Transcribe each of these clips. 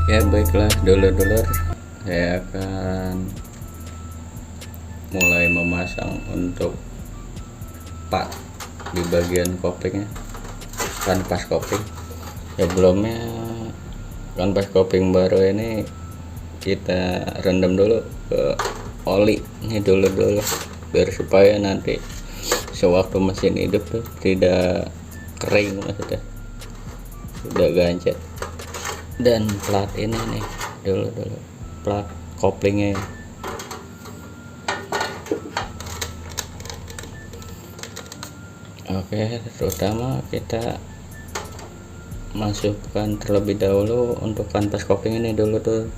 Ya baiklah dulur-dulur, saya akan mulai memasang untuk part di bagian koplingnya, kanvas kopling. Sebelumnya kanvas kopling baru ini kita rendam dulu ke oli ini dulu biar supaya nanti sewaktu mesin hidup tuh tidak kering, maksudnya tidak gancet. Dan plat ini nih dulu plat koplingnya. Oke, terutama kita masukkan terlebih dahulu untuk kanvas kopling ini dulu tuh,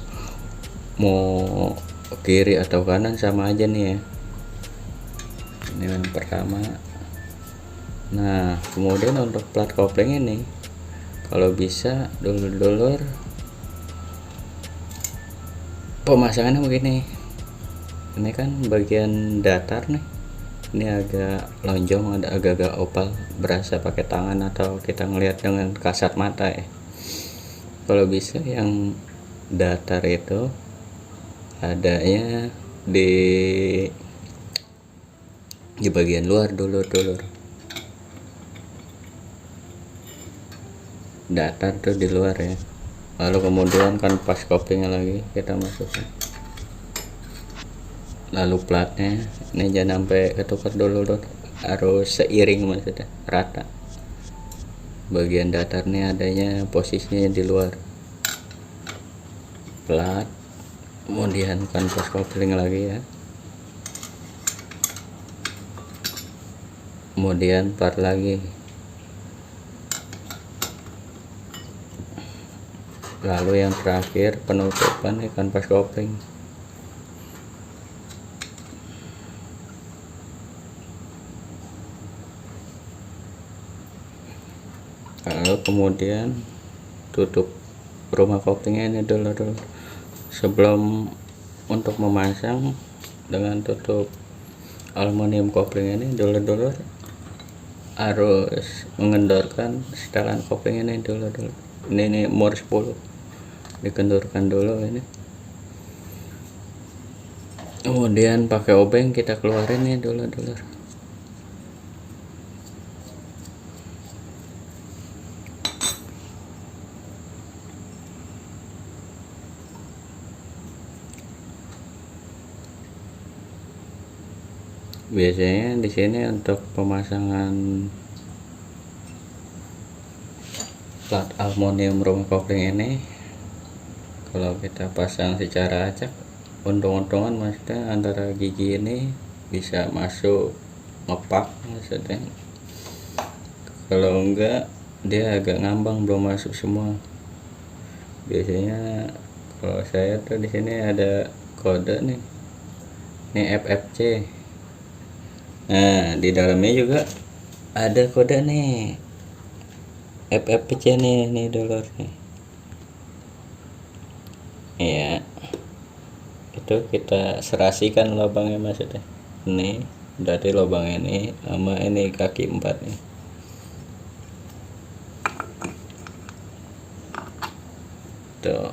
mau kiri atau kanan sama aja nih ya. Ini yang pertama. Nah kemudian untuk plat kopling ini, kalau bisa dulur-dulur pemasangannya begini. Ini kan bagian datar nih, ini agak lonjong, ada agak-agak opal, berasa pakai tangan atau kita ngelihat dengan kasat mata ya. Kalau bisa yang datar itu adanya di bagian luar dulur-dulur. Datar tuh di luar ya. Lalu kemudian kanvas koplingnya lagi kita masukkan. Lalu platnya ini jangan sampai ketukar dulu, harus seiring, maksudnya rata. Bagian datarnya adanya posisinya di luar plat, kemudian kanvas kopling lagi ya, kemudian plat lagi, lalu yang terakhir penutupan kanvas kopling. Lalu kemudian tutup rumah koplingnya ini dulu. Sebelum untuk memasang dengan tutup aluminium kopling ini dulu harus mengendorkan setelan kopling ini dulu. Ini umur 10 dikendorkan dulu ini, kemudian pakai obeng kita keluarin nih dulu. Biasanya di sini untuk pemasangan plat aluminium rumah kopling ini, kalau kita pasang secara acak, untung-untungan maksudnya antara gigi ini bisa masuk ngepak, maksudnya kalau enggak dia agak ngambang, belum masuk semua. Biasanya kalau saya tuh di sini ada kode nih, ini FFC. Nah di dalamnya juga ada kode nih FFC nih dulur nih ya. Itu kita serasikan lubangnya, maksudnya ini dari lubang ini sama ini kaki 4 nih. Tuh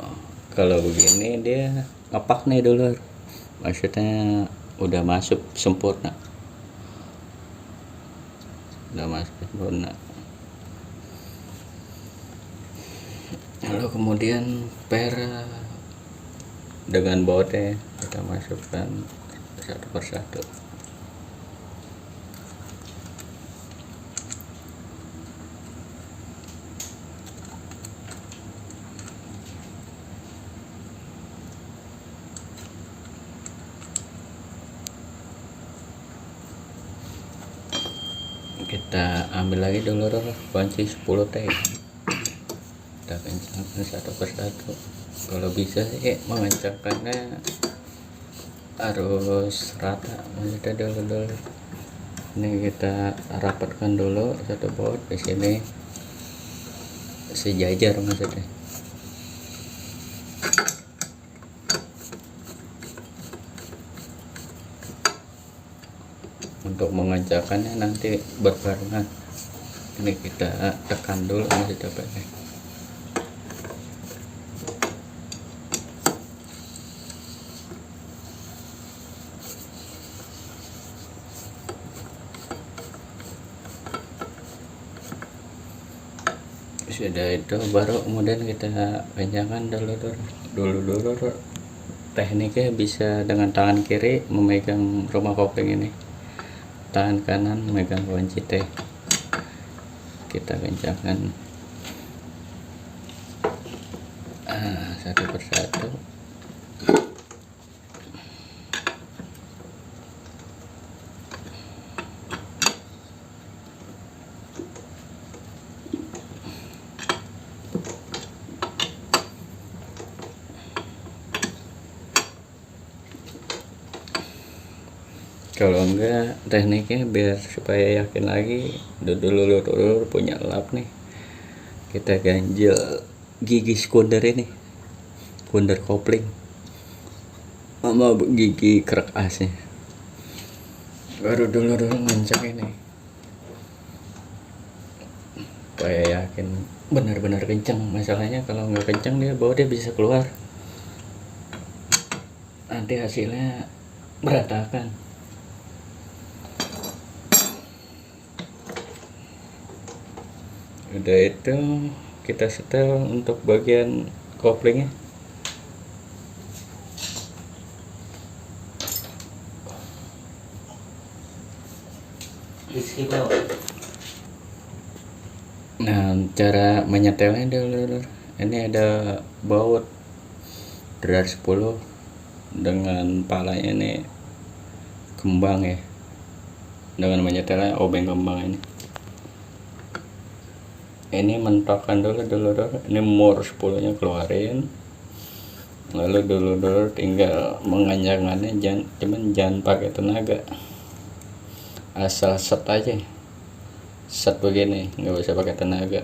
kalau begini dia ngepak nih dulur, maksudnya udah masuk sempurna, Lalu kemudian per dengan bautnya kita masukkan satu persatu. Kita ambil lagi dulu kunci 10T, kita kencangkan satu persatu. Kalau bisa sih mengencangkannya harus rata, maksudnya dulu. Ini kita rapatkan dulu satu baut di sini sejajar, maksudnya untuk mengencangkannya nanti berbarengan. Ini kita tekan dulu, maksudnya pakai Sudah itu baru kemudian kita kencangkan dulu tekniknya bisa dengan tangan kiri memegang rumah kopling ini, tangan kanan memegang kunci T. Kita kencangkan satu persatu. Kalau enggak, tekniknya biar supaya yakin lagi, dulu punya lap nih, kita ganjel gigi sekunder ini, sekunder kopling sama gigi kerak asnya, baru dulu ngenceng ini, supaya yakin benar-benar kenceng. Masalahnya kalau nggak kenceng dia bawa dia bisa keluar, nanti hasilnya berantakan. Udah itu kita setel untuk bagian koplingnya. Nah, cara menyetelnya dulu. Ini ada baut drar 10 dengan palanya ini kembang ya. Dengan menyetelnya obeng kembang ini. Ini mentokkan dulu. Ini mur 10-nya keluarin. Lalu dulu tinggal menganjangannya, jangan pakai tenaga. Asal set aja. Set begini, nggak usah pakai tenaga.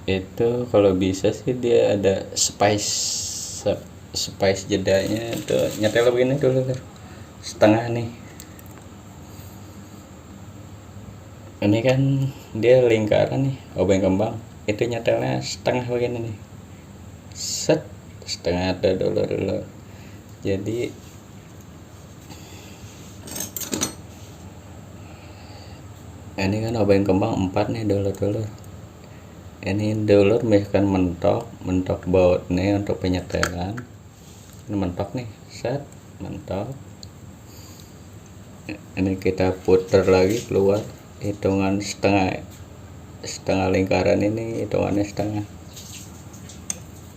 Itu kalau bisa sih dia ada spice jedanya itu nyetel begini dulu setengah nih. Ini kan dia lingkaran nih, obeng kembang, itu nyetelnya setengah begini nih, set setengah ada dulu. Jadi ini kan obeng kembang 4 nih dulu. Ini dulu misalkan mentok baut nih untuk penyetelan. Ini mentok nih, set mentok. Ini kita putar lagi keluar, hitungan setengah lingkaran ini, hitungannya setengah.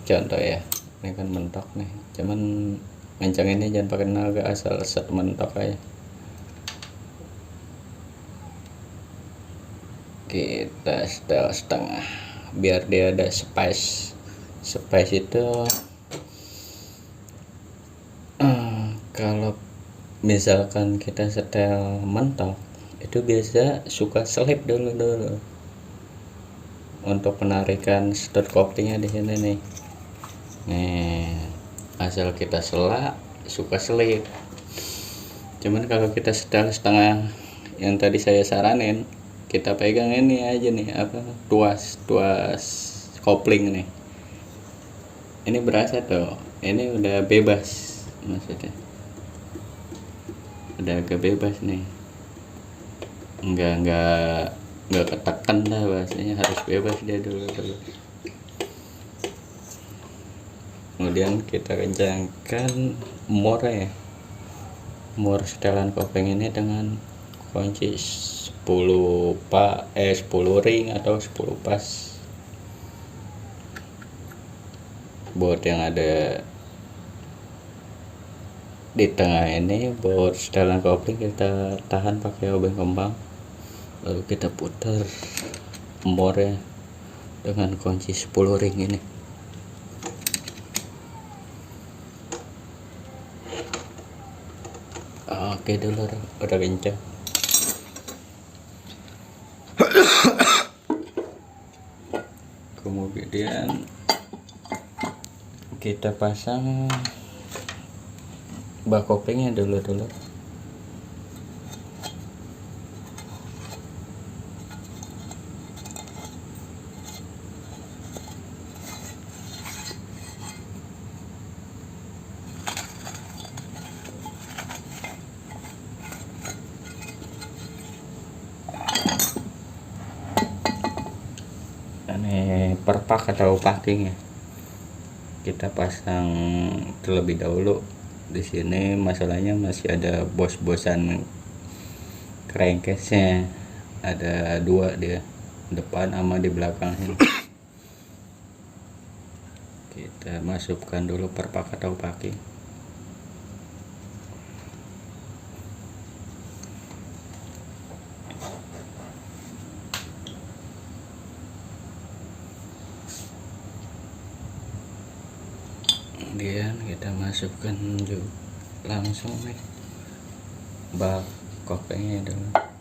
Contoh ya, ini kan mentok nih, cuman kencang ini jangan pakai tenaga, asal set mentok aja. Kita setel setengah biar dia ada spice itu kalau misalkan kita setel mentok itu biasa suka selip dulu untuk penarikan stud koplingnya di sini nih. Asal kita selak suka selip. Cuman kalau kita setel setengah yang tadi saya saranin, kita pegang ini aja nih, tuas kopling nih. Ini berasa tuh, ini udah bebas, maksudnya udah agak bebas nih, nggak ketekan dah, bahasanya harus bebas dia dulu. Kemudian kita kencangkan mur setelan kopling ini dengan kunci 10 ring atau 10 pas. Baut yang ada di tengah ini, baut setelan kopling, kita tahan pakai obeng kembang, lalu kita putar mornya dengan kunci 10 ring ini. Oke dulu, udah kencang. Kemudian kita pasang bak koplingnya dulu. perpak atau packing ya, kita pasang terlebih dahulu. Di sini masalahnya masih ada bos-bosan crankcase-nya, ada dua dia, depan sama di belakang ini. Kita masukkan dulu perpak atau packing. Kemudian kita masukkan juga langsung nih bak kokengnya dulu.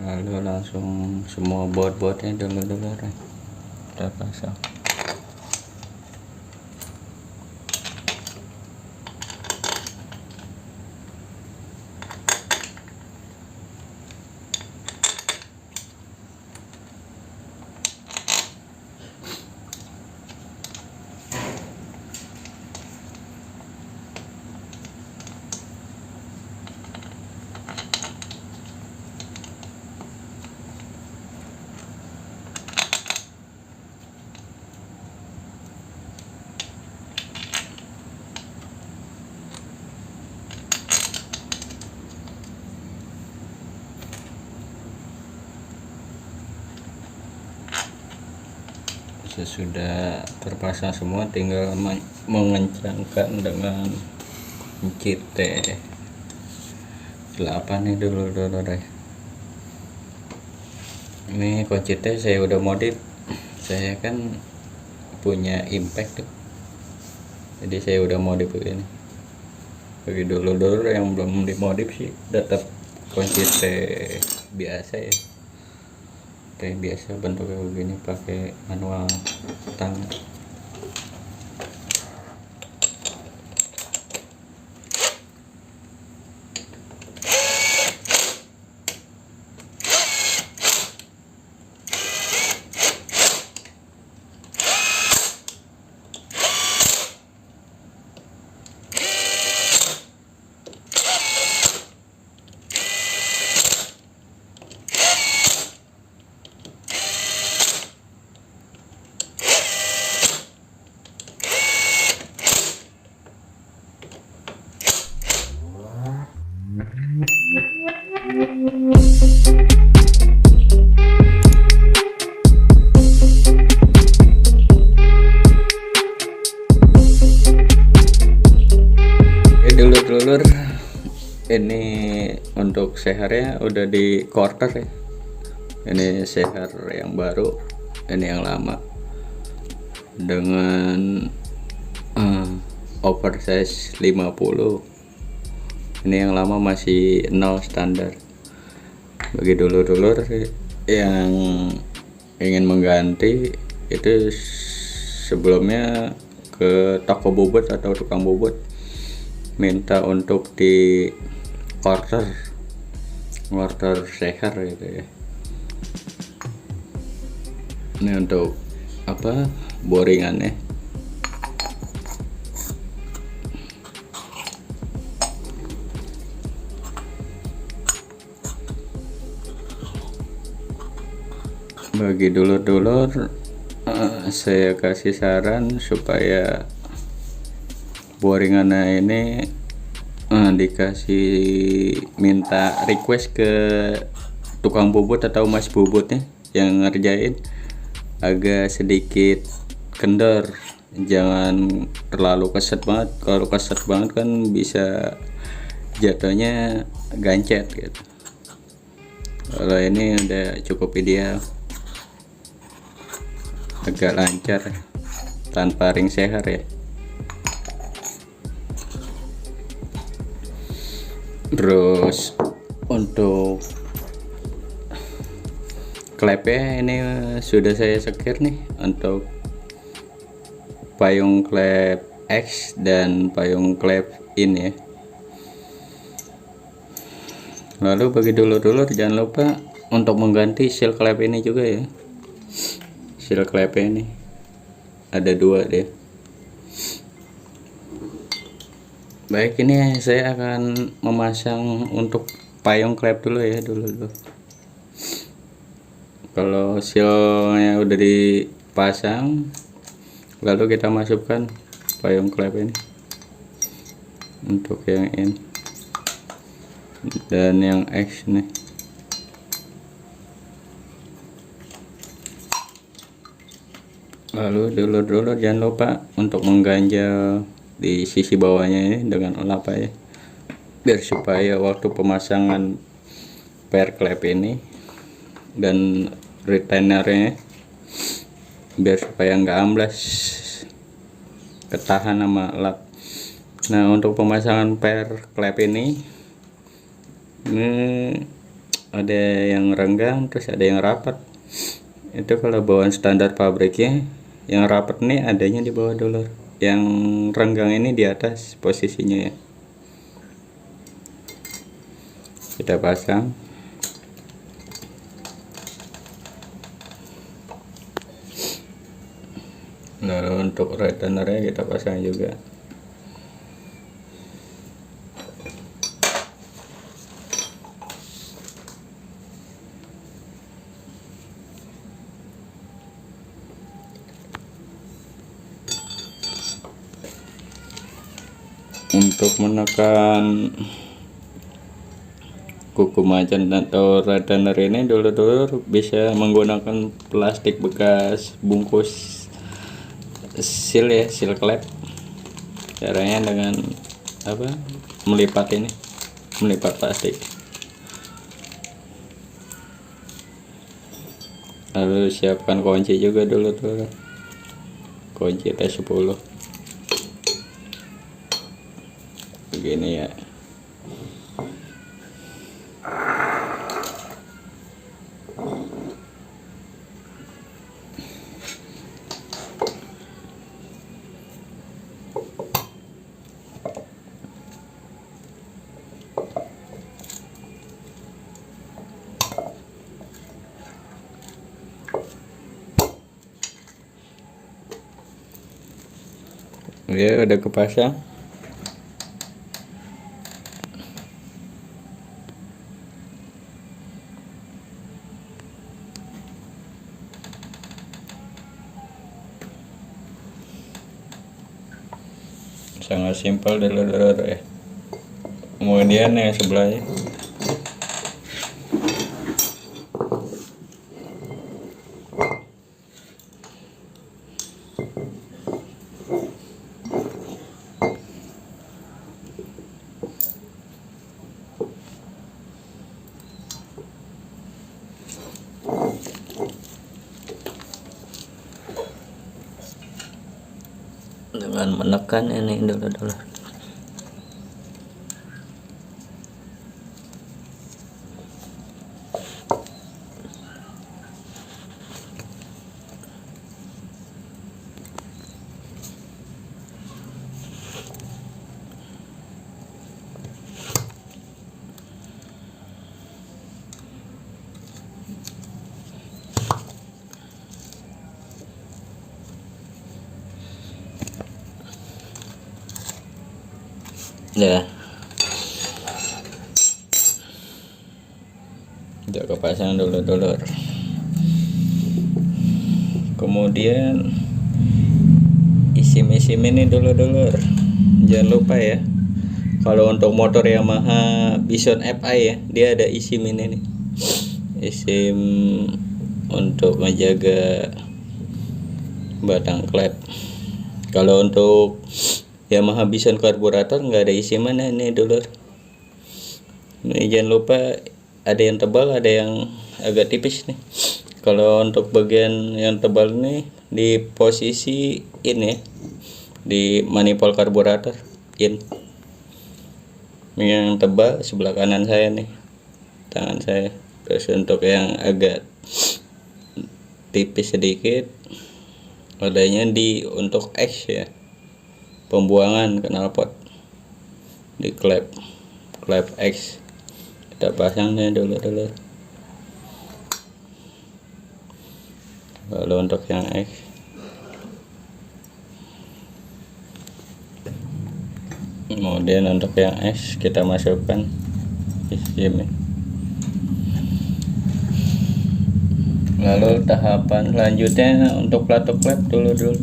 Lalu langsung semua baut-bautnya dulu kita pasang. Sesudah terpasang semua, tinggal mengencangkan dengan pencit T8 nih dulu deh. Ini kunci T saya udah modif, saya kan punya impact tuh, jadi saya udah modif begini. Bagi dulu yang belum dimodif sih tetap kunci T biasa ya, T biasa bentuknya begini, pakai manual tangan. Dulur, ini untuk sehernya udah di quarter ya. Ini seher yang baru, ini yang lama dengan oversize 50. Ini yang lama masih 0 standar. Bagi dulur-dulur yang ingin mengganti, itu sebelumnya ke toko bobot atau tukang bobot, minta untuk di quarter seher gitu ya. Ini untuk apa, boringannya. Bagi dulur-dulur saya kasih saran supaya boringannya ini dikasih, minta request ke tukang bobot atau mas bobotnya yang ngerjain agak sedikit kendor, jangan terlalu keset banget. Kalau keset banget kan bisa jatuhnya gancet gitu. Kalau ini udah cukup ideal, agak lancar tanpa ring seher ya. Terus untuk klepnya ini sudah saya sekir nih, untuk payung klep X dan payung klep in ya. Lalu bagi dulur-dulur jangan lupa untuk mengganti seal klep ini juga ya. Seal klep ini ada 2 deh. Baik, ini saya akan memasang untuk payung klep dulu ya dulur-dulur. Kalau sealnya udah dipasang, lalu kita masukkan payung klep ini untuk yang in dan yang X nih. Lalu dulur-dulur jangan lupa untuk mengganjal di sisi bawahnya ini dengan lap ya, biar supaya waktu pemasangan per klep ini dan retainernya, biar supaya nggak amblas, ketahan sama lap. Nah, untuk pemasangan per klep ini ada yang renggang terus ada yang rapat. Itu kalau bawaan standar pabriknya, yang rapat nih adanya di bawah dulur, yang renggang ini di atas posisinya ya. Kita pasang. Lalu untuk retainernya kita pasang juga. Untuk menekan kuku macan atau retainer ini dulur-dulur bisa menggunakan plastik bekas bungkus seal ya, seal klep. Caranya dengan melipat plastik. Lalu siapkan kunci juga dulur-dulur, kunci T10 begini ya. Ya udah kepasang. Sangat simpel dulur-dulur ya. Kemudian yang sebelahnya dengan menekan ini dulu. Ya, udah kepasang dulur-dulur. Kemudian isim-isim ini dulur-dulur jangan lupa ya, kalau untuk motor Yamaha Bison FI ya, dia ada isim ini nih, isim untuk menjaga batang klep. Kalau untuk Yamaha Bison karburator nggak ada isimannya ini dulur. Ini jangan lupa ada yang tebal, ada yang agak tipis nih. Kalau untuk bagian yang tebal nih di posisi ini ya, di manifold karburator in. Yang tebal sebelah kanan saya nih, tangan saya. Terus untuk yang agak tipis sedikit adanya di untuk X ya, pembuangan knalpot di klep X. Kita pasangnya dulu. Lalu untuk yang X, kemudian untuk yang S kita masukkan sistem. Lalu tahapan selanjutnya untuk pelatuk klep dulu.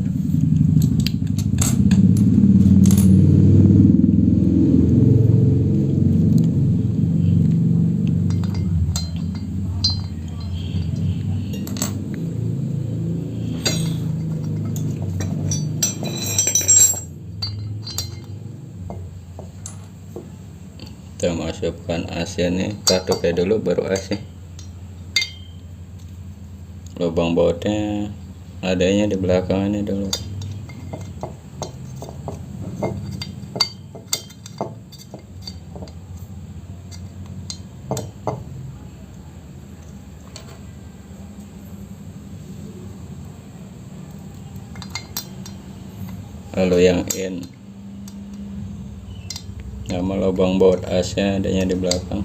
Kita masukkan AC nih, katupnya dulu baru AC. Lubang bautnya adanya di belakang ini dulu. Lalu yang in, nama lubang baut AC adanya di belakang.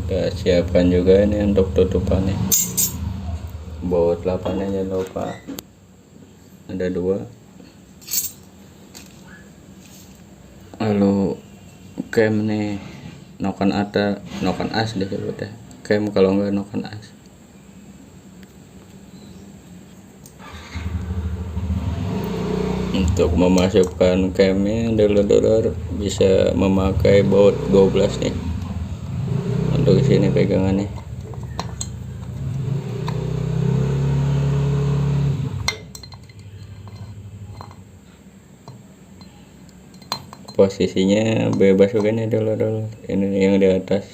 Kita siapkan juga ini untuk tutupannya. Baut 8 nya jangan lupa, ada 2. Lalu cam nih, noken as disebutnya cam, kalau enggak noken as. Untuk memasukkan camnya dulur bisa memakai baut 12 nih. Untuk sini pegangannya. Posisinya bebas begini dulu. Ini yang di atas.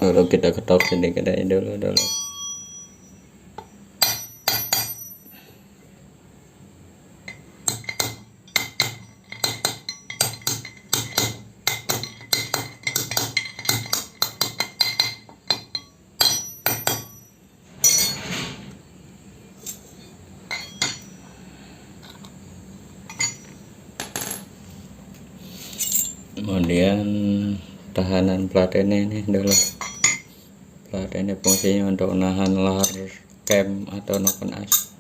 Lalu kita ketok sedikit aja dulu. Kemudian tahanan plat ini dulu. Plat ini fungsinya untuk nahan lahar cam atau noken as.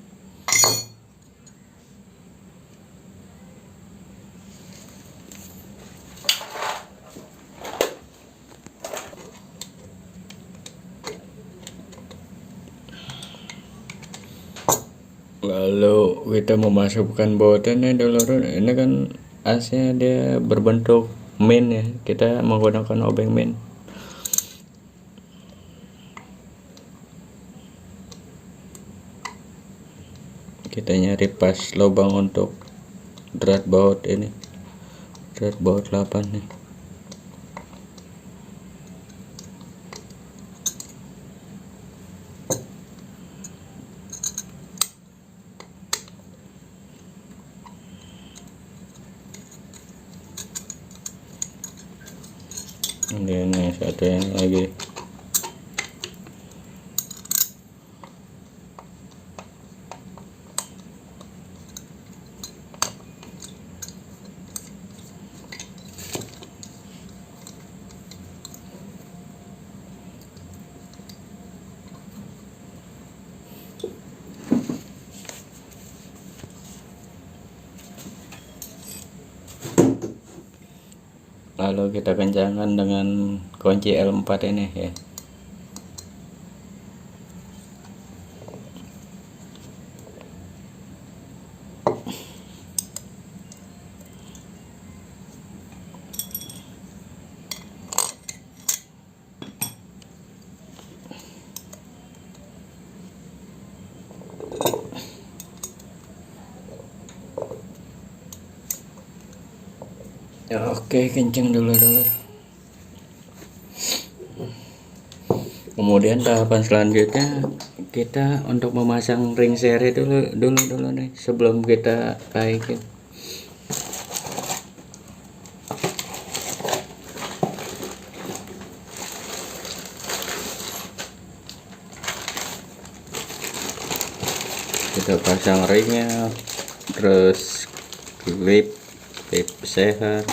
Lalu kita memasukkan bautnya dulu. Ini kan asnya dia berbentuk main ya, kita menggunakan obeng main. Kita nyari pas lubang untuk drat baut ini, drat baut 8 nih. Ini satu yang lagi. Lalu kita kencangkan dengan kunci L4 ini ya. Ya, oke, kenceng dulu. Kemudian tahapan selanjutnya kita untuk memasang ring seri dulu nih sebelum kita kaikin. Kita pasang ringnya, terus klip seher.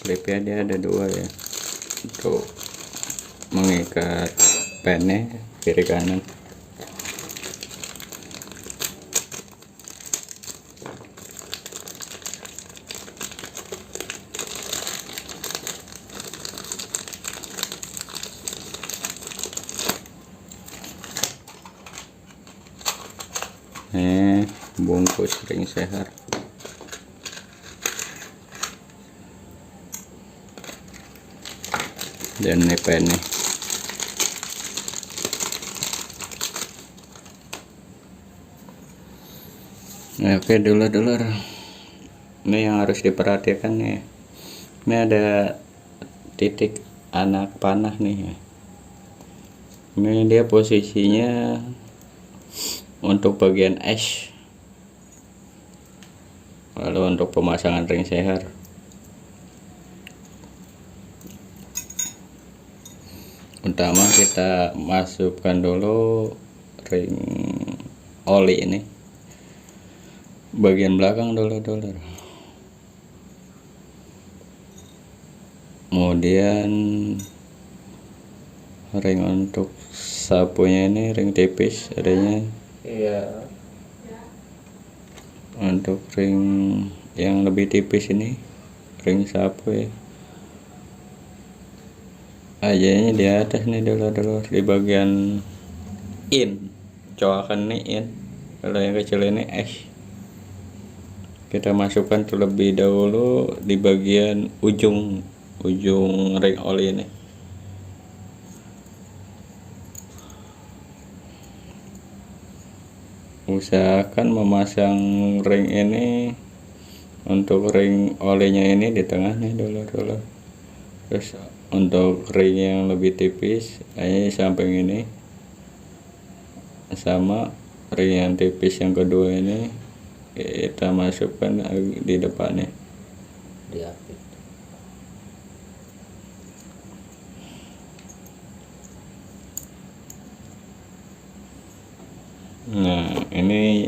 Klipnya dia ada dua ya, untuk mengikat pennya kiri kanan. Bungkus ring seher. Dan ini pennya. Nah, oke dulur-dulur, ini yang harus diperhatikan nih. Ini ada titik anak panah nih. Ini dia posisinya untuk bagian es. Lalu untuk pemasangan ring seher, utama kita masukkan dulu ring oli ini bagian belakang dulu. Kemudian ring untuk sapunya ini ring tipis adanya. Iya. Untuk ring yang lebih tipis ini ring sapu ya, ajanya di atas nih dulu di bagian in, coakan nih in. Kalau yang kecil ini es, kita masukkan terlebih dahulu di bagian ujung ring oli ini. Usahakan memasang ring ini, untuk ring olinya ini di tengah nih dulu. Terus untuk ring yang lebih tipis ini samping ini, sama ring yang tipis yang kedua ini kita masukkan di depannya. Diapit. Nah, ini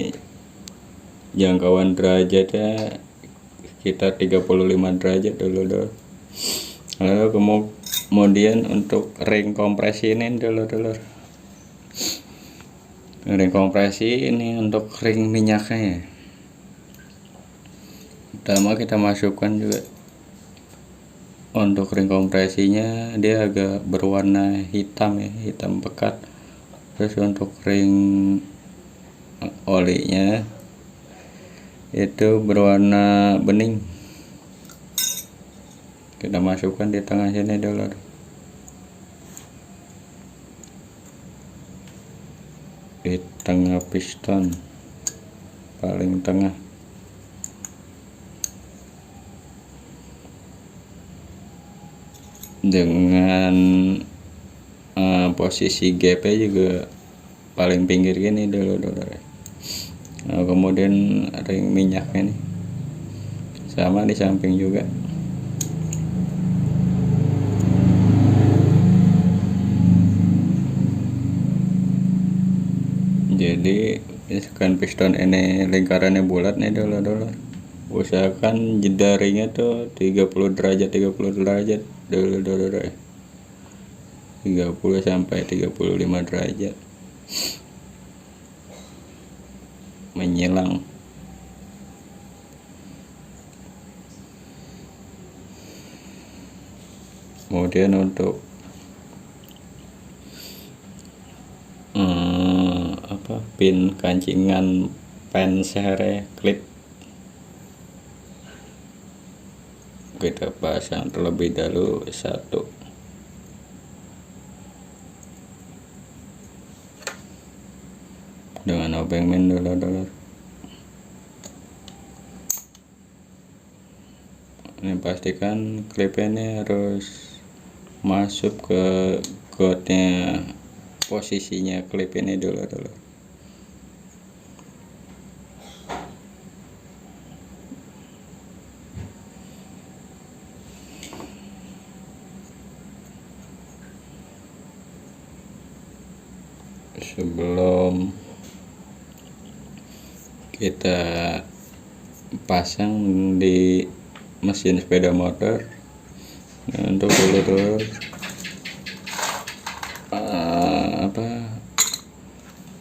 jangkauan derajatnya sekitar 35 derajat dulu. Lalu kemudian untuk ring kompresi ini dulu. Ring kompresi ini untuk ring minyaknya ya. Pertama kita masukkan juga untuk ring kompresinya, dia agak berwarna hitam ya, hitam pekat. Terus untuk ring olinya itu berwarna bening. Kita masukkan di tengah sini dulu. Di tengah piston paling tengah. Dengan posisi gapnya juga paling pinggir gini dulu. Nah, kemudian ring minyaknya nih sama di samping juga. Jadi misalkan piston ini lingkarannya bulat nih dulu. Usahakan jeda ringnya tuh 30 derajat dulu. 30 sampai 35 derajat menyilang. Kemudian untuk pin kancingan pen seher klip kita pasang terlebih dahulu satu. Dengan obeng min dulu. Ini pastikan klipnya ini harus masuk ke godnya posisinya klip ini dulu. Sebelum kita pasang di mesin sepeda motor, untuk dulur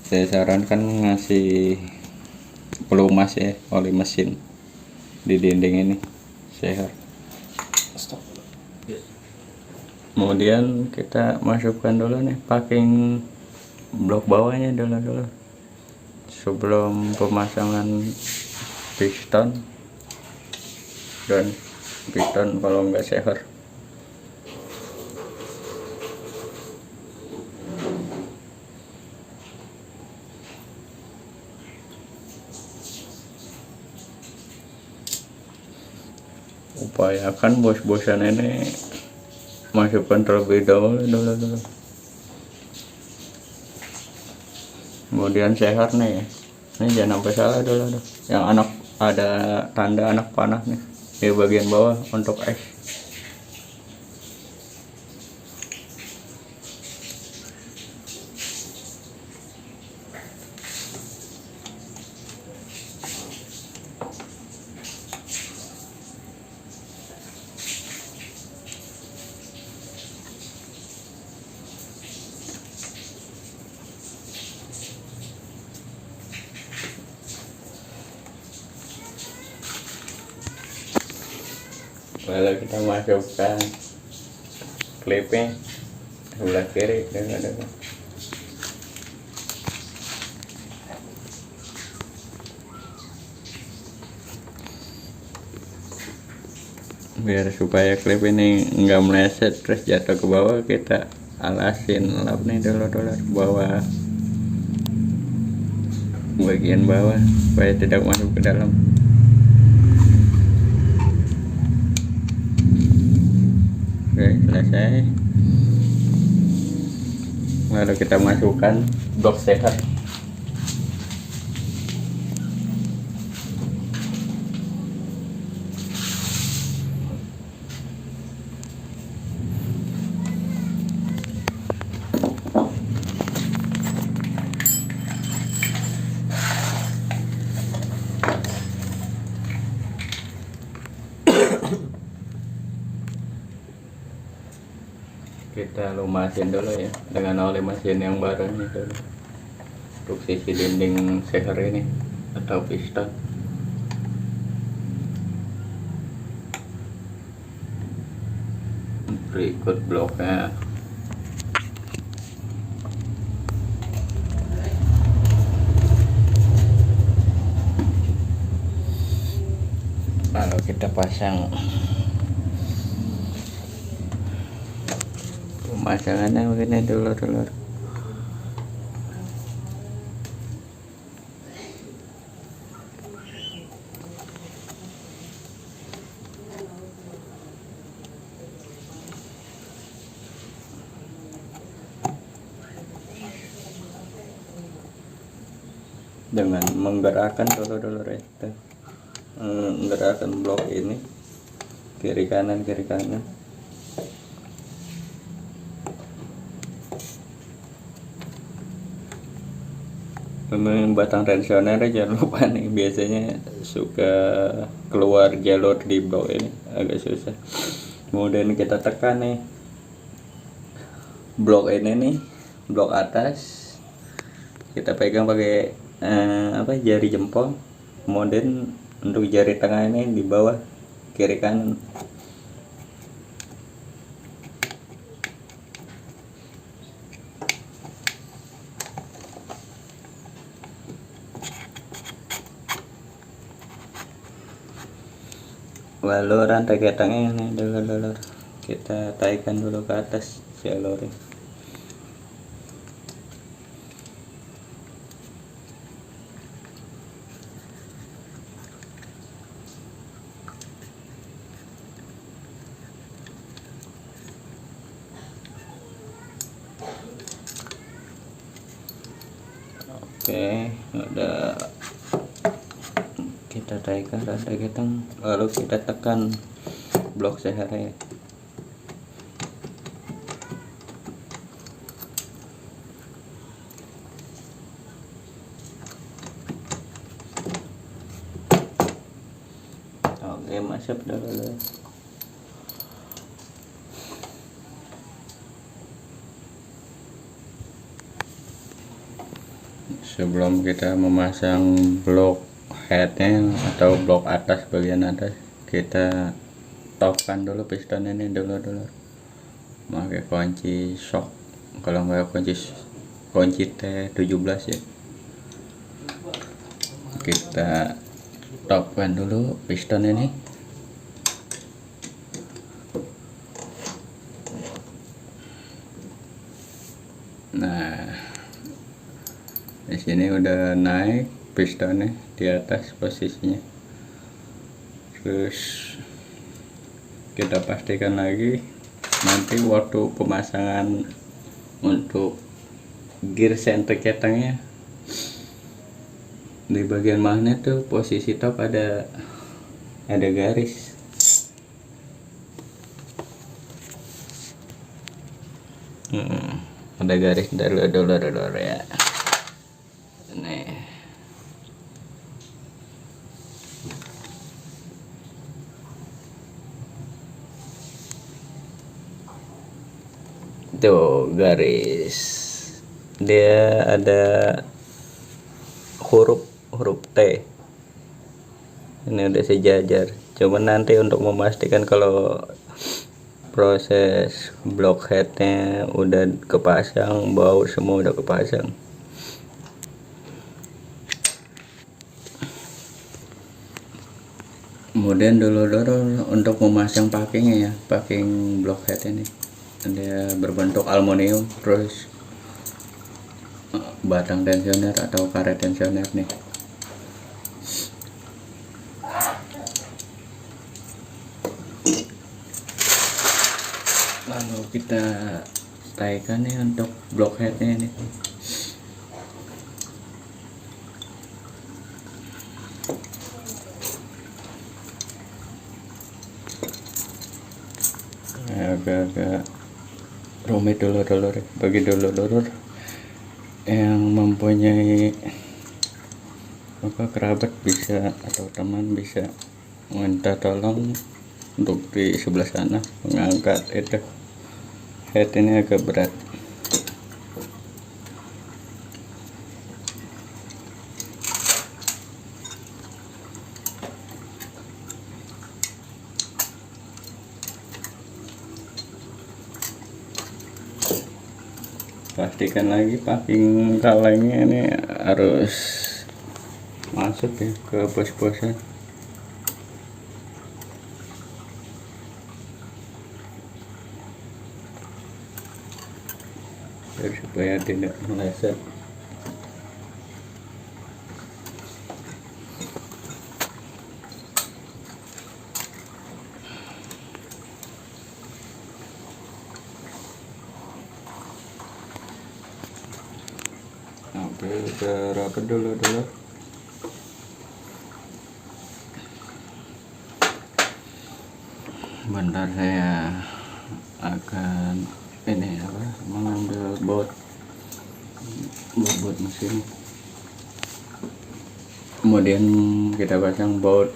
saya sarankan ngasih pelumas ya, oli mesin di dinding ini sehat. Kemudian kita masukkan dulu nih packing blok bawahnya dulu sebelum pemasangan piston kalau nggak seher. Upayakan bos-bosan ini masukkan terlebih dahulu. Kemudian seher nih, ini jangan sampai salah dulu. Yang anak ada tanda anak panah nih di bagian bawah untuk es. Lalu kita masukkan klipnya sebelah kiri biar supaya klip ini nggak meleset terus jatuh ke bawah. Kita alasin lap nih dulu bawah, bagian bawah supaya tidak masuk ke dalam. Oke, selesai. Lalu kita masukkan blok seher. Kita lumasin dulu ya dengan oli mesin yang baru ini dulu untuk sisi dinding seher ini atau piston. Berikut bloknya. Lalu kita pasang pemasangannya begini dulu. Dengan menggerakkan dulu itu menggerakkan blok ini kiri kanan. Batang tensioner jangan lupa nih, biasanya suka keluar jalur di blok ini, agak susah. Kemudian kita tekan nih blok ini nih, blok atas kita pegang pakai jari jempol. Kemudian untuk jari tengah ini di bawah kiri kanan. Lalu rantai ketangnya ini dulu kita taikan dulu ke atas jalurnya. Oke, ada kita taikan rada ketang, lalu kita tekan blok sehari. Oke, masuk dulu. Sebelum kita memasang blok headnya atau blok atas, bagian atas, kita topkan dulu piston ini dulu pakai kunci shock, kalau nggak kunci T17 ya. Kita topkan dulu piston ini. Nah, di sini udah naik pistonnya di atas posisinya. Terus kita pastikan lagi nanti waktu pemasangan untuk gear center ketangnya, di bagian magnet tuh posisi top ada garis. Ada garis dulu ya. Nih. Tuh garis. Dia ada huruf T. Ini udah sejajar. Cuman nanti untuk memastikan kalau proses block headnya udah kepasang, baut semua udah kepasang. Kemudian dulu untuk memasang packingnya ya, packing block head ini dia berbentuk aluminium, terus batang tensioner atau karet tensioner nih. Lalu kita taikan nih untuk block headnya ini. Agak rumit dulu bagi dulu yang mempunyai kerabat bisa atau teman bisa minta tolong untuk di sebelah sana mengangkat itu head ini agak berat. Pastikan lagi packing kalengnya ini harus masuk ya ke pos-posnya biar supaya tidak meleset. Oke, kita rapet dulu. Bentar, saya akan ini mengambil baut mesin, kemudian kita pasang baut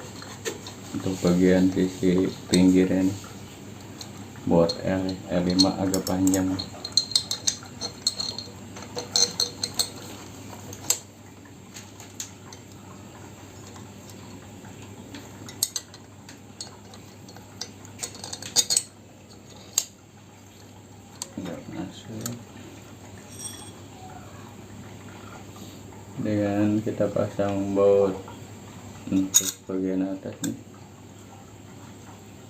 untuk bagian sisi pinggir ini. Baut L5 agak panjang. Dengan kita pasang baut untuk bagian atas nih,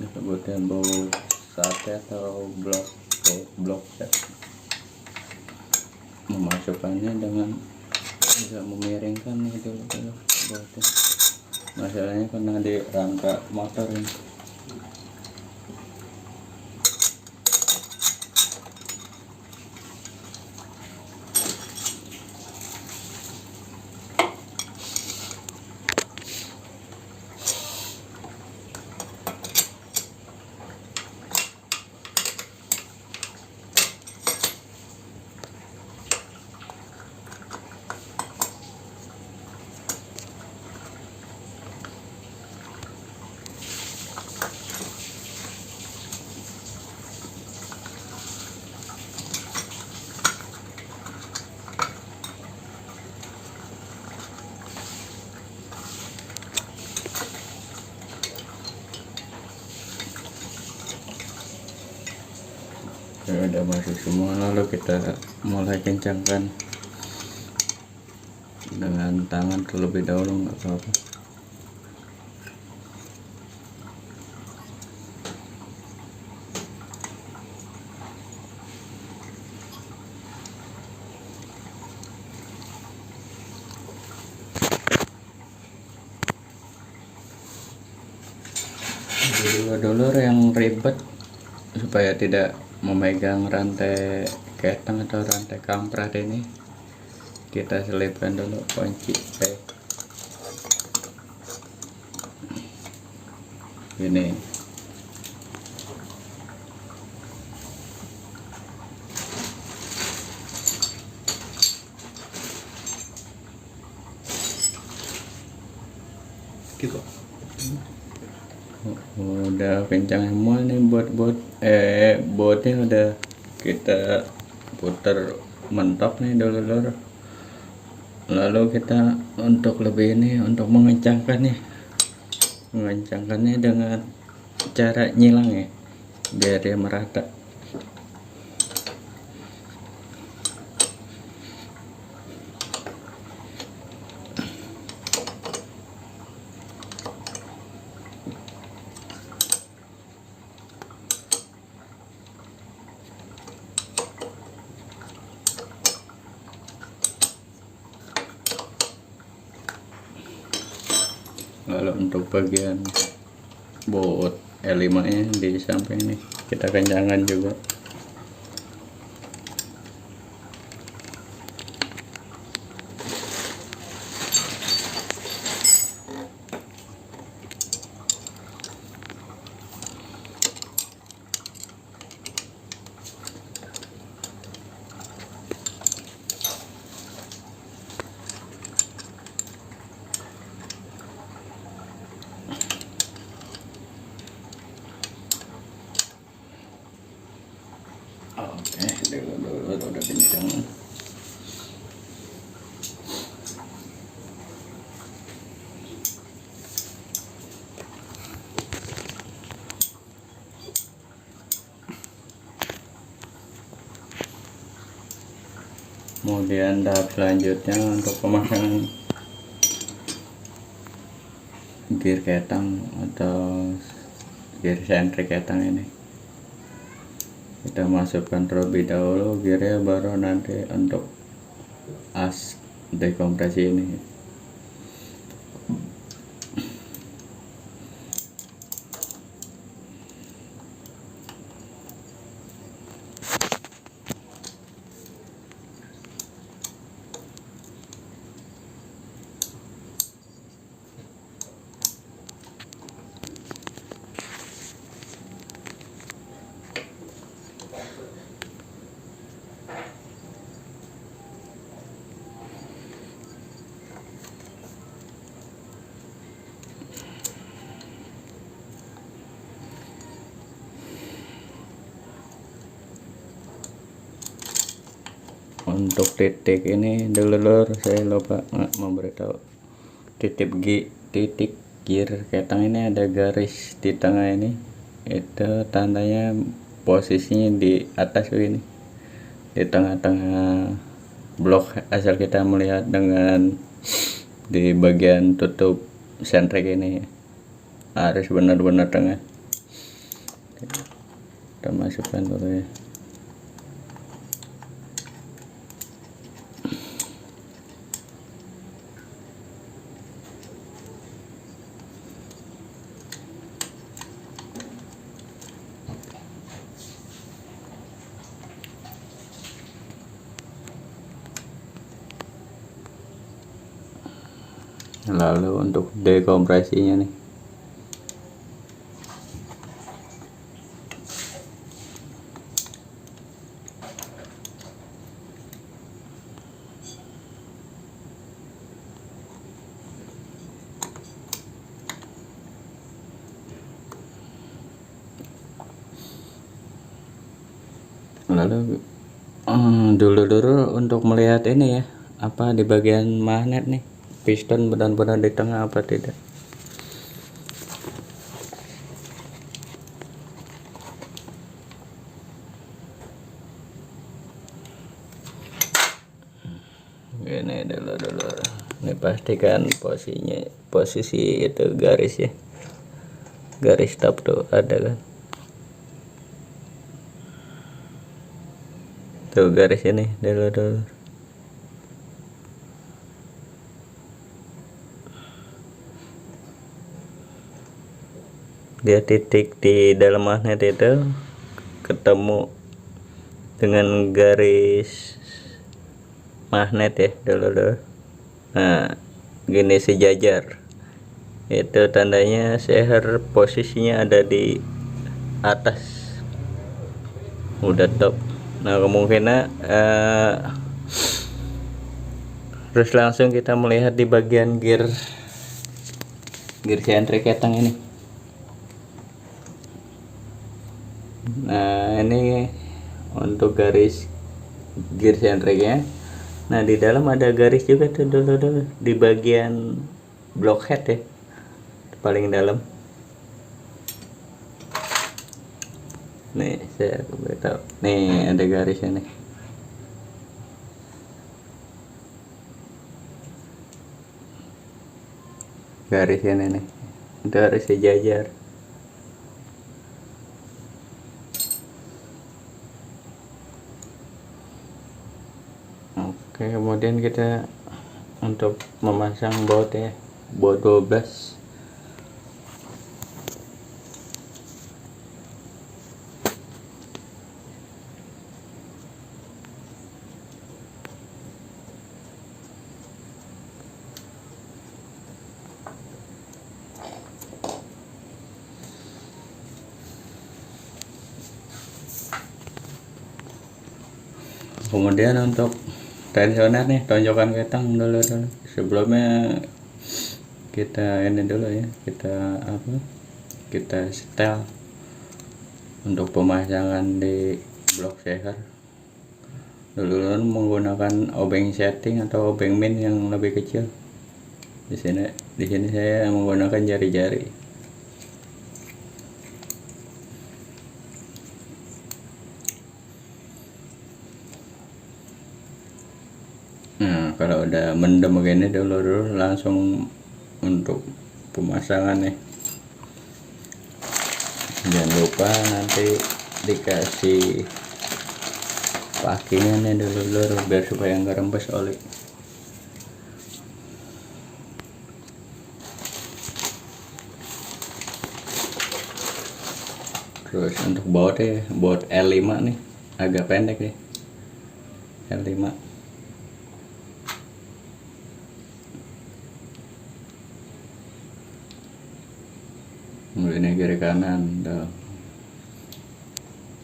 disebutnya baut sate atau blok set. Memasukkannya dengan bisa memiringkan nih dulu bautnya. Masalahnya karena di rangka motor ini. udah masuk semua, lalu kita mulai kencangkan dengan tangan terlebih dahulu, nggak apa-apa. Dulur yang ribet supaya tidak memegang rantai ketang atau rantai kampret ini, kita selipkan dulu kunci ini. Gitu. Udah kencang semua nih botnya udah kita putar mentok nih dulur. Lalu kita untuk lebih ini, untuk mengencangkannya dengan cara nyilang ya, biar dia merata. Lalu untuk bagian baut L5 nya di samping ini kita kencangkan juga. Oke, dulu udah kencang. Kemudian tahap selanjutnya untuk pemasangan gear ketang atau gear sentrik ketang ini, kita masukkan terlebih dahulu gearnya, baru nanti untuk as dekompresi ini. Untuk titik ini dulur, saya lupa memberitahu, titik gear ketang ini ada garis di tengah ini, itu tandanya posisinya di atas ini, di tengah-tengah blok, asal kita melihat dengan di bagian tutup sentrik ini harus benar-benar tengah. Kita masukkan dulu ya. Lalu untuk dekompresinya nih, lalu dulu untuk melihat ini ya, apa di bagian magnet nih, piston benar-benar di tengah apa tidak. ini dulu ini pastikan posisi itu garis ya, garis stop tuh ada kan tuh garis ini dulu dia titik di dalam magnet itu ketemu dengan garis magnet ya dulu. Nah gini sejajar, itu tandanya seher posisinya ada di atas, udah top. Nah kemungkinan terus langsung kita melihat di bagian gear sentrik ketang ini. Nah ini untuk garis gear sentriknya. Nah di dalam ada garis juga tuh dulu di bagian blockhead ya, paling dalam. Nih saya beritahu, nih ada garisnya nih. Garisnya nih, itu harus sejajar. Oke, kemudian kita untuk memasang baut ya, baut 12. Kemudian untuk tensioner nih, tonjokan ketang dulu sebelumnya kita ini dulu ya, kita setel untuk pemasangan di blok seher dulu menggunakan obeng setting atau obeng min yang lebih kecil. Di sini saya menggunakan jari-jari. Nah kalau udah mendem begini dulu langsung untuk pemasangan nih, jangan lupa nanti dikasih pakinya nih dulu biar supaya nggak rembes oli. Terus untuk bautnya, baut L5 nih agak pendek nih, L5. Ini kiri kanan tuh.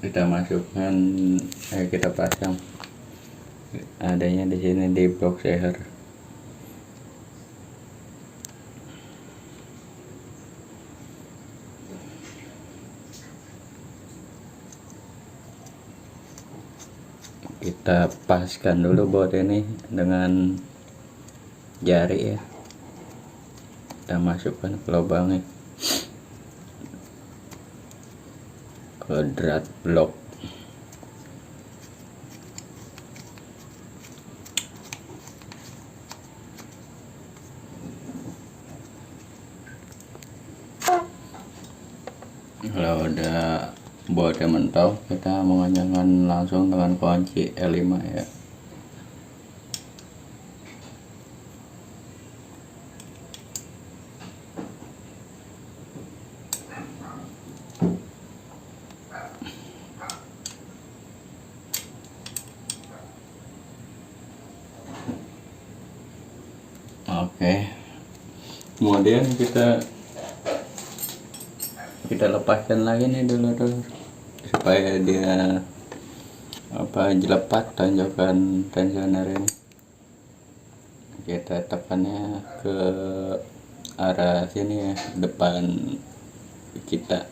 Kita masukkan, kita pasang adanya di sini di blok seher. Kita paskan dulu baut ini dengan jari ya, kita masukkan ke lubangnya, kodrat blok. Kalau udah bautnya mentok, kita mengencangkan langsung dengan kunci L5 ya. Oke, kemudian kita lepaskan lagi nih dulu supaya dia jelepat tanjakan tensioner ini. Kita tekannya ke arah sini ya, depan kita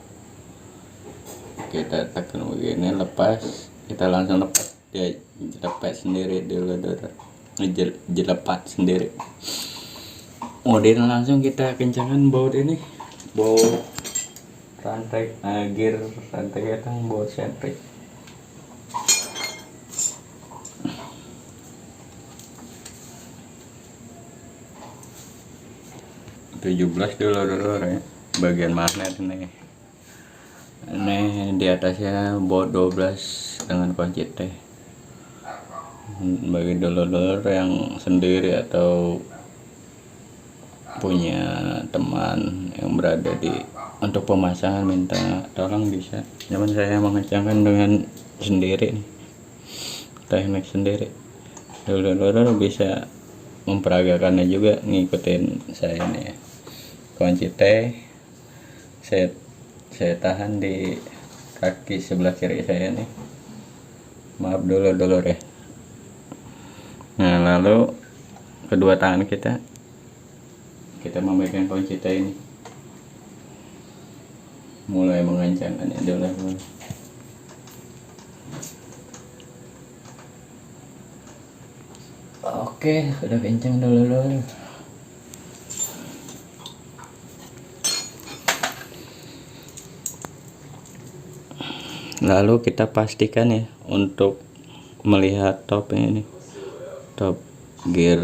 tekan begini, lepas, kita langsung lepas, dia jelepat sendiri dulu jelepat sendiri. Kemudian langsung kita kencangkan baut ini, baut rantai gear rantai ketang, baut sentrik. 17 dulu ya, bagian magnet ini di atasnya baut 12 dengan kunci T. Bagi dulur-dulur yang sendiri atau punya teman yang berada di untuk pemasangan, minta tolong bisa. Cuman saya mengencangkan dengan sendiri nih, teknik sendiri. Dulur-dulur bisa memperagakannya juga, ngikutin saya nih ya. Kunci T saya tahan di kaki sebelah kiri saya nih, maaf dulur-dulur ya. Nah, lalu kedua tangan kita memegang kunci T ini, mulai mengencangkannya dulu. Oke, sudah kencang dulu. Lalu kita pastikan ya untuk melihat top ini, top gear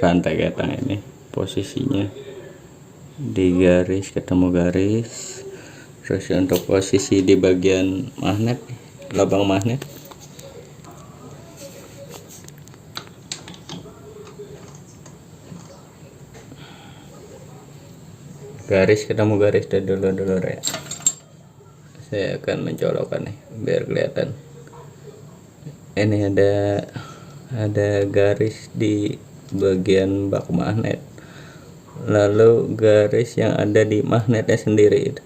rantai ketang ini posisinya di garis, ketemu garis. Terus untuk posisi di bagian magnet, lubang magnet, garis ketemu garis dulu ya. Saya akan mencolokkan nih biar kelihatan. Ini ada garis di bagian bak magnet, lalu garis yang ada di magnetnya sendiri.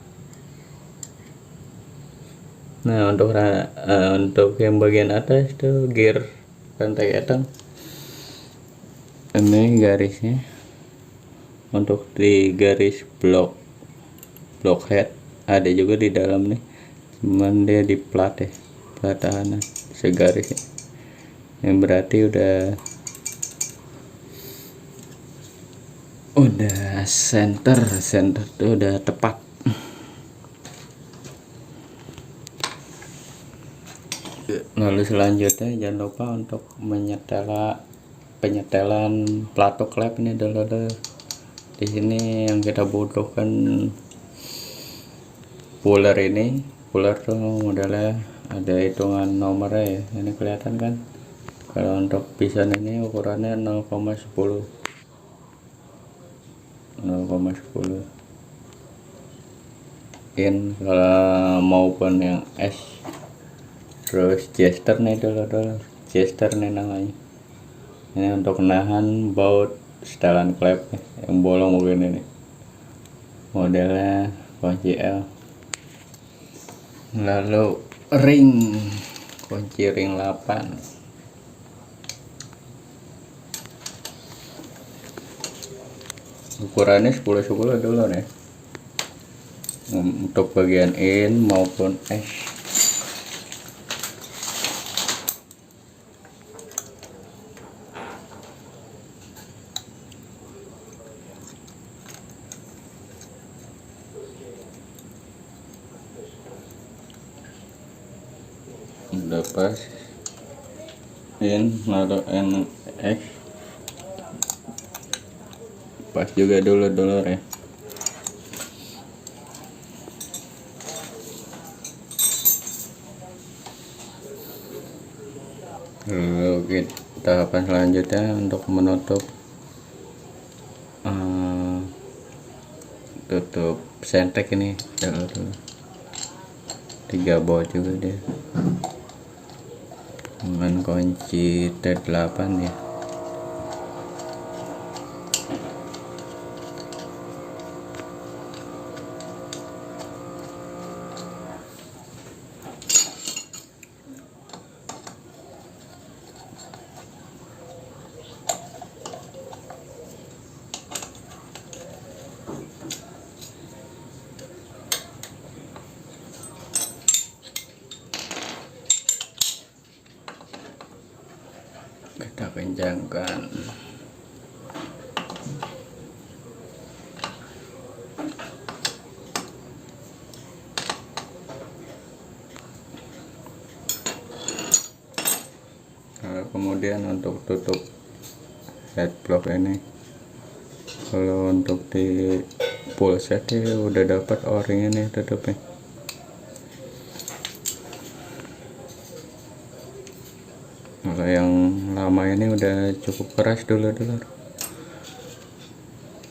Nah, untuk yang bagian atas itu gear rantai ketang, ini garisnya. Untuk di garis blok head ada juga di dalam nih, cuman dia di plat ya, plat tahanan segaris ya. Yang berarti udah center tuh udah tepat. Lalu selanjutnya jangan lupa untuk penyetelan plato klep ini dulu. Di sini yang kita butuhkan puller ini. Puller tuh modelnya ada hitungan nomornya ya, ini kelihatan kan. Kalau untuk pisan ini ukurannya 0,10 in kalau maupun yang S. Terus jester nih dulu, jester nih namanya. Ini untuk menahan baut setelan klep yang bolong begini nih, modelnya kunci L. Lalu ring, kunci ring 8. Ukurannya 10-10 dulu nih, untuk bagian in maupun S. Udah pas in, lalu NX pas juga dulu ya. Lalu tahapan selanjutnya untuk menutup tutup sentek ini dulu. 3 baut juga dia dengan kunci T8 ya. Kita kencangkan. Nah, kemudian untuk tutup head block ini Kalau untuk di full set ya udah dapat o-ringnya nih tutupnya. Kalau yang lama ini udah cukup keras dulu.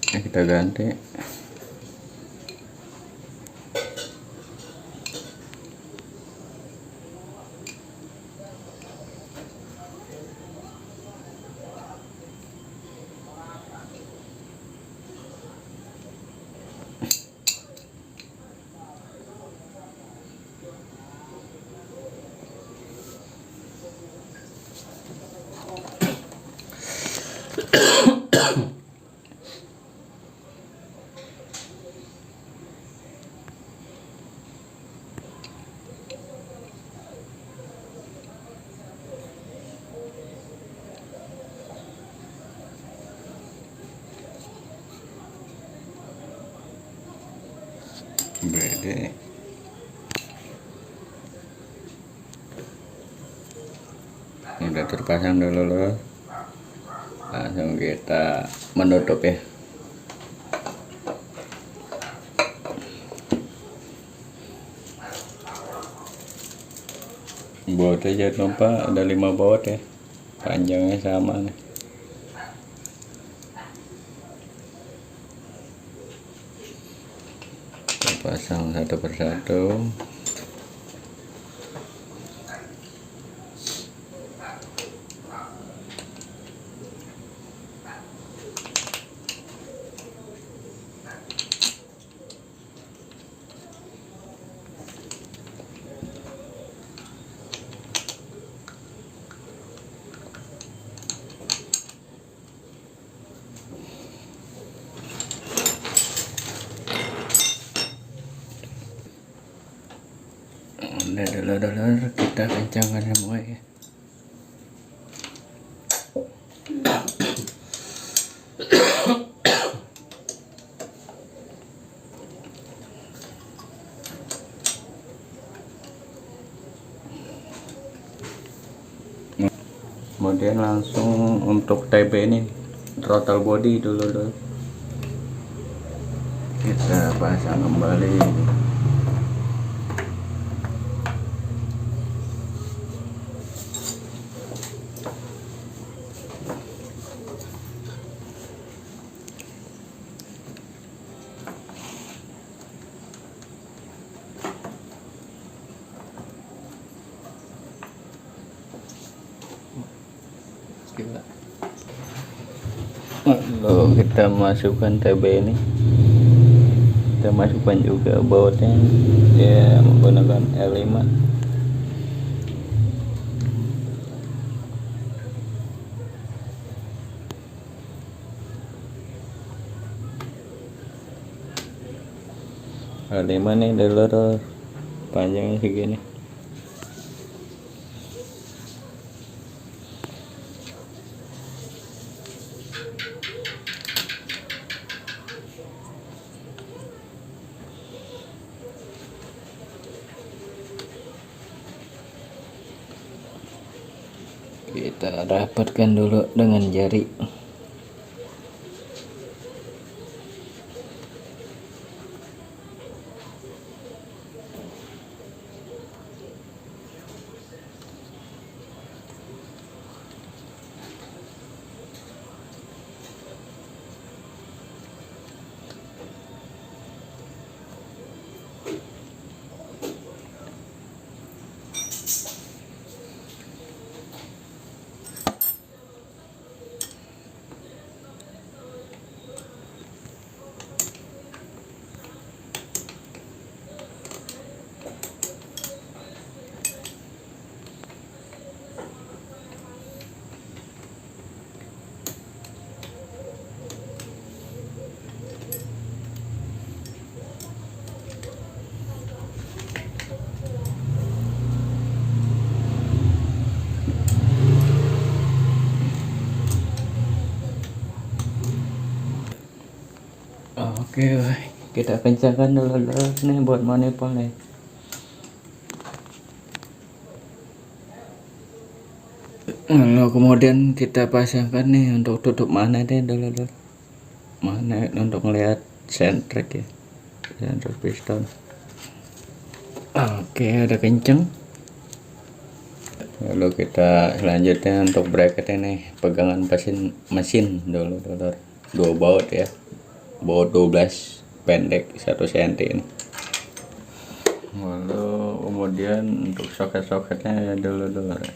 Kita ganti. Bede. Udah terpasang dulu loh, langsung kita menutup ya. Bautnya jangan lupa ada 5 baut ya, panjangnya sama nih. Kita pasang satu persatu. Udah dulu kita kencangkan semua ya. Kemudian langsung untuk TB ini throttle body dulu kita pasang kembali. Lalu kita masukkan TB ini, kita masukkan juga bautnya ya menggunakan L5. L5 nih dulu panjangnya segini. Kita rapatkan dulu dengan jari. Oke, kita kencangkan dulu nih buat manifold nih. Lalu kemudian kita pasangkan nih untuk tutup magnet dulu. Mana untuk ngelihat sentrek ya, sentrek piston. Oke, ada kenceng. Lalu kita selanjutnya untuk bracket ini pegangan mesin dulu 2 baut ya, baut 12 pendek 1 cm ini. Lalu kemudian untuk soket-soketnya ya dulu ya.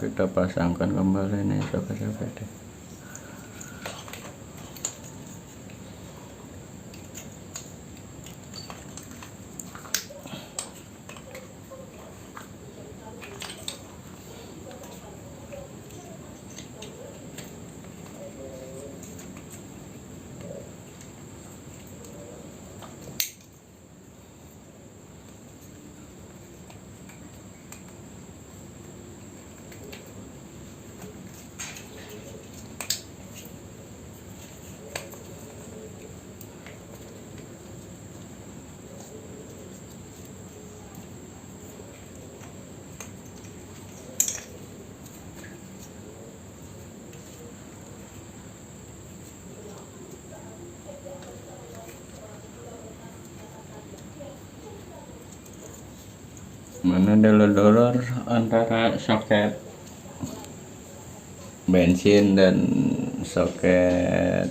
Kita pasangkan kembali nih soket-soketnya. Mana dulur antara soket bensin dan soket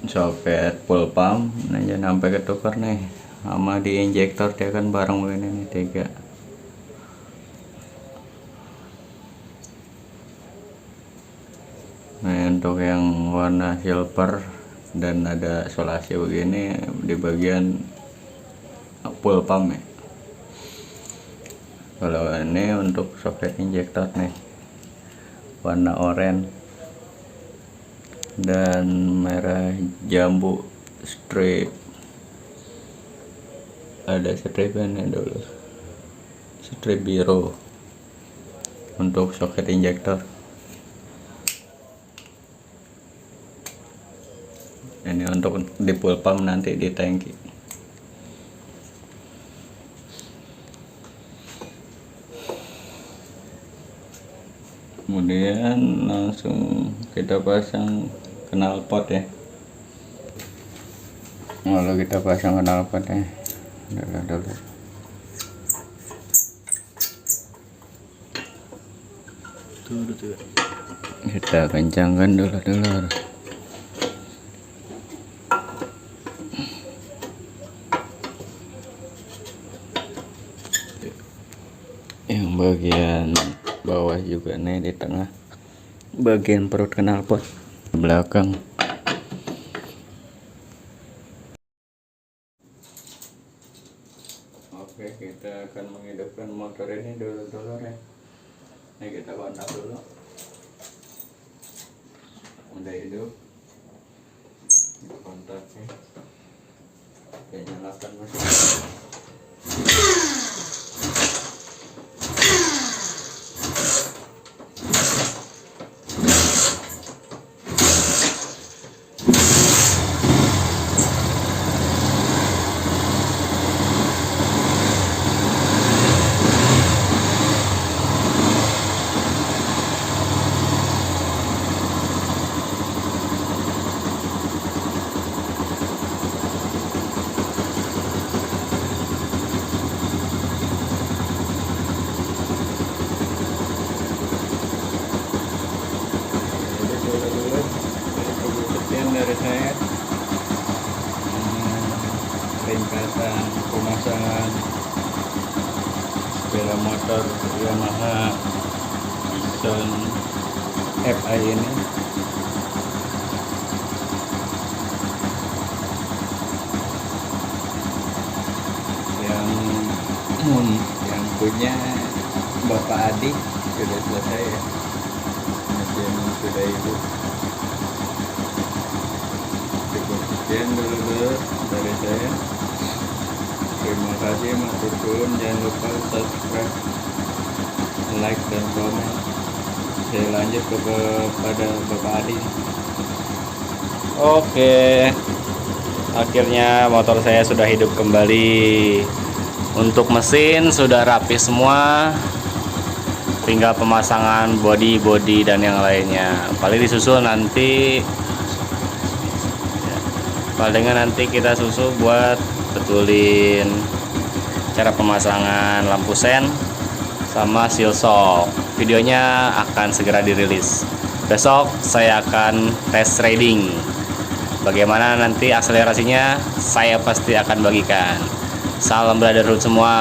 soket full pump aja sampai ketukar nih sama di injektor, dia kan bareng begini nih 3. Nah untuk yang warna silver dan ada solasi begini di bagian full pump ya. Kalau ini untuk soket injektor nih warna oranye dan merah jambu strip, ada stripnya dulu, strip biru untuk soket injektor. Ini untuk di full pump nanti di tangki. Kemudian langsung kita pasang knalpot ya. Lalu kita pasang knalpotnya dulu. Kita kencangkan dulu. Yang bagian bawah juga nih, di tengah bagian perut knalpot belakang. Oke, kita akan menghidupkan motor ini dulu ya. Ini kita kontak dulu. Udah hidup, kita kontaknya, kita nyalakan mesin. Dari saya ringkasan pemasangan sepeda motor Yamaha Vision FI ini. Yang punya Bapak Adi sudah selesai ya, mesin sudah hidup. Sekian dulu dari saya. Terima kasih matur suwun, jangan lupa subscribe, like dan komen. Saya lanjut kepada Bapak Adi. Oke, akhirnya motor saya sudah hidup kembali. Untuk mesin sudah rapi semua, tinggal pemasangan bodi dan yang lainnya. Paling disusul nanti, palingan nanti kita susul buat betulin cara pemasangan lampu sen sama seal shock. Videonya akan segera dirilis. Besok saya akan test riding. Bagaimana nanti akselerasinya saya pasti akan bagikan. Salam brotherhood semua.